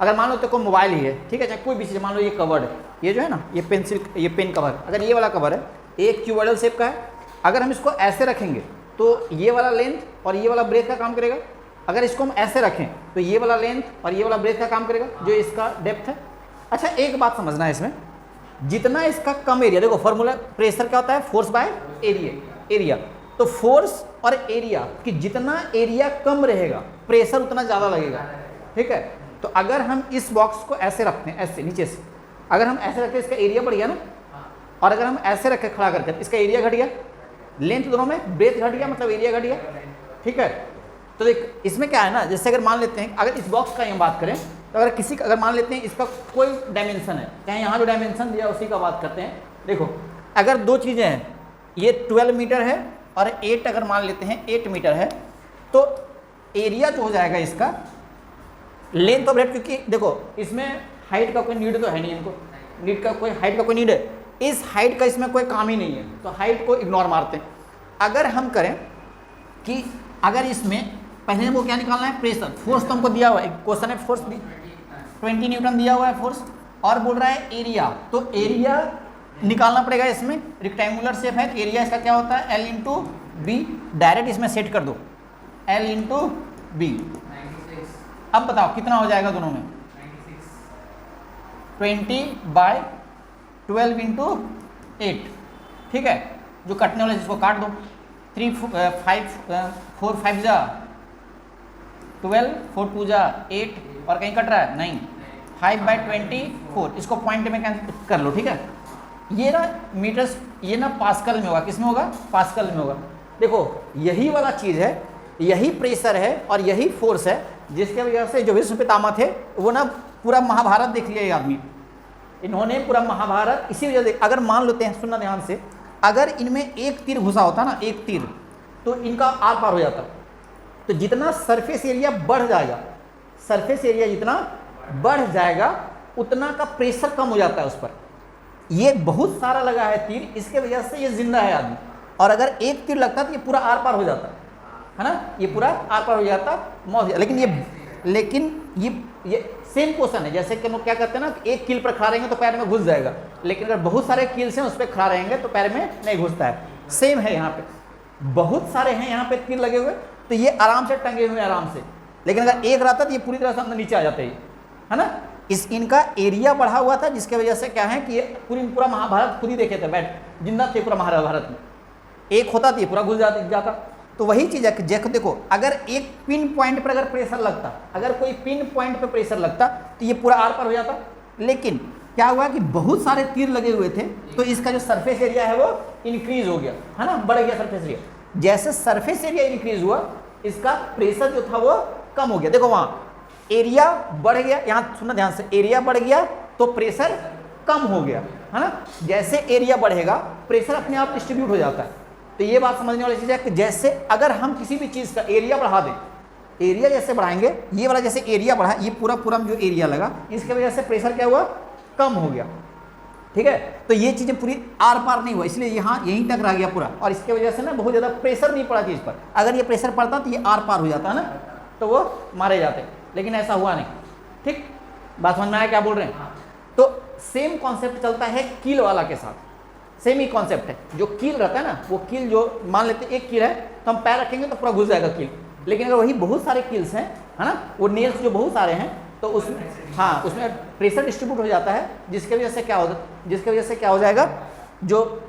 अगर मान लो तो कोई मोबाइल ही है, ठीक है, चाहे कोई भी चीज़, मान लो ये कवर्ड है, ये जो है ना, ये पेंसिल, ये पेन कवर, अगर ये वाला कवर है एक क्यूबॉइडल शेप का है, अगर हम इसको ऐसे रखेंगे तो ये वाला लेंथ और ये वाला ब्रेथ का काम करेगा। अगर इसको हम ऐसे रखें तो ये वाला लेंथ और ये वाला ब्रेथ का काम करेगा, जो इसका डेप्थ है। अच्छा एक बात समझना है इसमें, जितना इसका कम एरिया, देखो फॉर्मूला प्रेशर क्या होता है, फोर्स बाय एरिया। तो फोर्स और एरिया कि जितना एरिया कम रहेगा प्रेशर उतना ज़्यादा लगेगा, ठीक है। तो अगर हम इस बॉक्स को ऐसे रखते हैं, ऐसे नीचे से अगर हम ऐसे रखें इसका एरिया बढ़ गया ना, और अगर हम ऐसे रखे खड़ा करके इसका एरिया घट गया, लेंथ दोनों में ब्रेथ घट गया, मतलब एरिया घट गया, ठीक है। तो देख इसमें क्या है ना, जैसे अगर मान लेते हैं, अगर इस बॉक्स का हम बात करें तो अगर किसी का, अगर मान लेते हैं इसका कोई डायमेंशन है, चाहे यहाँ जो डायमेंशन दिया उसी का बात करते हैं। देखो अगर दो चीज़ें हैं, ये 12 मीटर है और 8 अगर मान लेते हैं 8 मीटर है, तो एरिया जो हो जाएगा इसका लेंथ और ब्रेथ, क्योंकि देखो इसमें हाइट का कोई नीड तो है नहीं, इनको नीड का कोई हाइट का कोई नीड है, इस हाइट का इसमें कोई काम ही नहीं है, तो हाइट को इग्नोर मारते हैं। अगर हम करें कि अगर इसमें पहले हमको क्या निकालना है, प्रेशर, फोर्स तो हमको दिया हुआ है, क्वेश्चन है फोर्स 20 न्यूटन दिया हुआ है फोर्स, और बोल रहा है एरिया, तो एरिया निकालना पड़ेगा। इसमें रेक्टेंगुलर शेप है तो एरिया इसका क्या होता है, L इंटू बी, डायरेक्ट इसमें सेट कर दो L इंटू बी। अब बताओ कितना हो जाएगा दोनों में, 20/12 इंटू 8, ठीक है। जो कटने वाला जिसको काट दो, 3 4 5 जा 12, 4 2 जा 8, और कहीं कट रहा है नहीं, 5/24, इसको पॉइंट में कैंसिल कर लो, ठीक है। ये ना मीटर्स, ये ना पास्कल में होगा, किस में होगा, पास्कल में होगा। देखो यही वाला चीज़ है, यही प्रेशर है और यही फोर्स है, जिसके वजह से जो विश्व पितामह थे वो ना पूरा महाभारत देख लिया ये आदमी, इन्होंने पूरा महाभारत इसी वजह से। अगर मान लेते हैं, सुनना ध्यान से, अगर इनमें एक तीर घुसा होता ना, एक तीर, तो इनका आर पार हो जाता। तो जितना सरफेस एरिया बढ़ जाएगा, सरफेस एरिया जितना बढ़ जाएगा उतना का प्रेशर कम हो जाता है उस पर। ये बहुत सारा लगा है तीर, इसके वजह से ये जिंदा है आदमी, और अगर एक तीर लगता तो ये पूरा आर पार हो जाता है ना, ये पूरा आर पार हो जाता, मौत। लेकिन ये सेम क्वेश्चन है, जैसे कि हम लोग क्या करते हैं ना, एक कील पर खड़ा रहेंगे तो पैर में घुस जाएगा, लेकिन अगर बहुत सारे कील्स हैं उस पर खड़ा रहेंगे तो पैर में नहीं घुसता है। सेम है यहाँ पे, बहुत सारे हैं यहाँ पे कील लगे हुए, तो ये आराम से टंगे हुए आराम से, लेकिन अगर एक रहता तो ये पूरी तरह से अंदर नीचे आ जाते हैं, है ना। इनका एरिया बढ़ा हुआ था, जिसके वजह से क्या है कि ये पूरा महाभारत खुद ही देखे थे, बैठ जिंदा थे पूरा महाभारत में, एक होता तो ये पूरा घुस जाता। तो वही चीज़ है कि देखो अगर एक पिन पॉइंट पर अगर प्रेशर लगता, अगर कोई पिन पॉइंट पर प्रेशर लगता तो ये पूरा आर पार हो जाता, लेकिन क्या हुआ कि बहुत सारे तीर लगे हुए थे, तो इसका जो सरफेस एरिया है वो इंक्रीज हो गया, है ना, बढ़ गया सरफेस एरिया। जैसे सरफेस एरिया इंक्रीज हुआ, इसका प्रेशर जो था वो कम हो गया। देखो वहाँ एरिया बढ़ गया, यहाँ सुनना ध्यान से, एरिया बढ़ गया तो प्रेशर कम हो गया, है ना। जैसे एरिया बढ़ेगा प्रेशर अपने आप डिस्ट्रीब्यूट हो जाता है। तो ये बात समझने वाली चीज़ है कि जैसे अगर हम किसी भी चीज़ का एरिया बढ़ा दें, एरिया जैसे बढ़ाएंगे, ये वाला जैसे एरिया बढ़ा, ये पूरा जो एरिया लगा, इसके वजह से प्रेशर क्या हुआ, कम हो गया, ठीक है। तो ये चीज़ें पूरी आर पार नहीं हुआ, इसलिए यहाँ यहीं तक रह गया पूरा, और इसके वजह से ना बहुत ज़्यादा प्रेशर नहीं पड़ा चीज़ पर। अगर ये प्रेशर पड़ता तो ये आर पार हो जाता है ना, तो वो मारे जाते, लेकिन ऐसा हुआ नहीं, ठीक। बात समझ में आया क्या बोल रहे हैं। तो सेम कॉन्सेप्ट चलता है कील वाला के साथ, सेम ही कॉन्सेप्ट है। जो कील रहता है ना, वो कील जो मान लेते हैं एक कील है तो हम पैर रखेंगे तो पूरा घुस जाएगा कील, लेकिन अगर वही बहुत सारे कील्स हैं, है ना, वो नेल्स जो बहुत सारे हैं, तो उसमें हाँ उसमें प्रेशर डिस्ट्रीब्यूट हो जाता है, जिसके वजह से क्या हो जाएगा, जो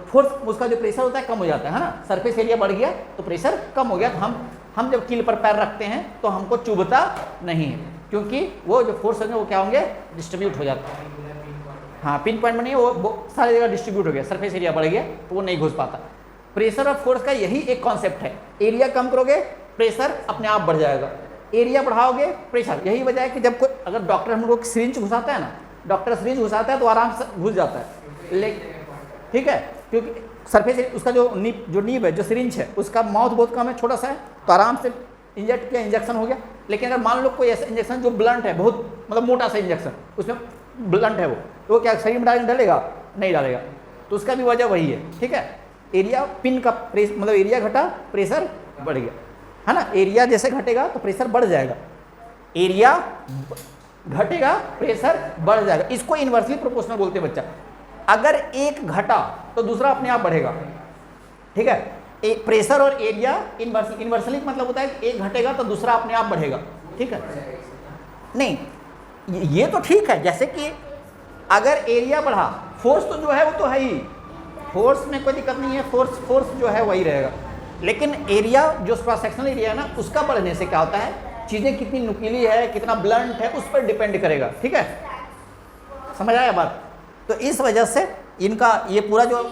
फोर्स उसका जो प्रेशर होता है कम हो जाता है ना। सरफेस एरिया बढ़ गया तो प्रेशर कम हो गया, तो हम जब कील पर पैर रखते हैं तो हमको चुभता नहीं है, क्योंकि वो जो फोर्स होंगे वो क्या होंगे, डिस्ट्रीब्यूट हो जाता है। हाँ पिन पॉइंट में नहीं, वो सारी जगह डिस्ट्रीब्यूट हो गया, सरफेस एरिया बढ़ गया तो वो नहीं घुस पाता। प्रेशर और फोर्स का यही एक कॉन्सेप्ट है, एरिया कम करोगे प्रेशर अपने आप बढ़ जाएगा, एरिया बढ़ाओगे प्रेशर। यही वजह है कि जब कोई अगर डॉक्टर हम लोग सिरिंज घुसाता है ना, डॉक्टर सिरिंज घुसाता है तो आराम से घुस जाता है, लेकिन ठीक है, क्योंकि सरफेस उसका जो नीब है, जो सिरिंज है, उसका माउथ बहुत कम है, छोटा सा है, तो आराम से इंजेक्ट किया, इंजेक्शन हो गया। लेकिन अगर मान लो कोई ऐसा इंजेक्शन जो ब्लंट है, बहुत मतलब मोटा सा इंजेक्शन, उसमें ब्लंट है वो, तो वो क्या शरीर में डालेगा, नहीं डालेगा, तो उसका भी वजह वही है, ठीक है। एरिया पिन का मतलब एरिया घटा प्रेशर बढ़ गया, है ना। एरिया जैसे घटेगा तो प्रेशर बढ़ जाएगा, एरिया घटेगा प्रेशर बढ़ जाएगा। इसको इन्वर्सली प्रोपोर्शनल बोलते हैं बच्चा। अगर एक घटा तो दूसरा अपने आप बढ़ेगा, ठीक है। प्रेशर और एरिया इन्वर्सली मतलब होता है कि एक घटेगा तो दूसरा अपने आप बढ़ेगा, ठीक है। नहीं ये तो ठीक है, जैसे कि अगर एरिया बढ़ा, फोर्स तो जो है वो तो है ही, फोर्स में कोई दिक्कत नहीं है, फोर्स जो है वही रहेगा। लेकिन एरिया जो क्रॉस सेक्शनल एरिया है ना, उसका बढ़ने से क्या होता है, चीज़ें कितनी नुकीली है, कितना ब्लंट है, उस पर डिपेंड करेगा, ठीक है। समझ आया बात। तो इस वजह से इनका ये पूरा जो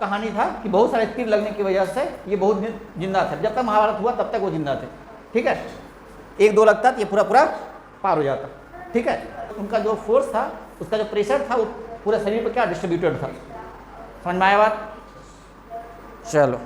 कहानी था कि बहुत सारे तीर लगने की वजह से ये बहुत दिन जिंदा थे। जब तक महाभारत हुआ तब तक वो जिंदा थे, ठीक है। 1-2 लगता तो ये पूरा पार हो जाता, ठीक है। उनका जो फोर्स था, उसका जो प्रेशर था, वो पूरे शरीर पर क्या डिस्ट्रीब्यूटेड था। समझ में आया बात। चलो।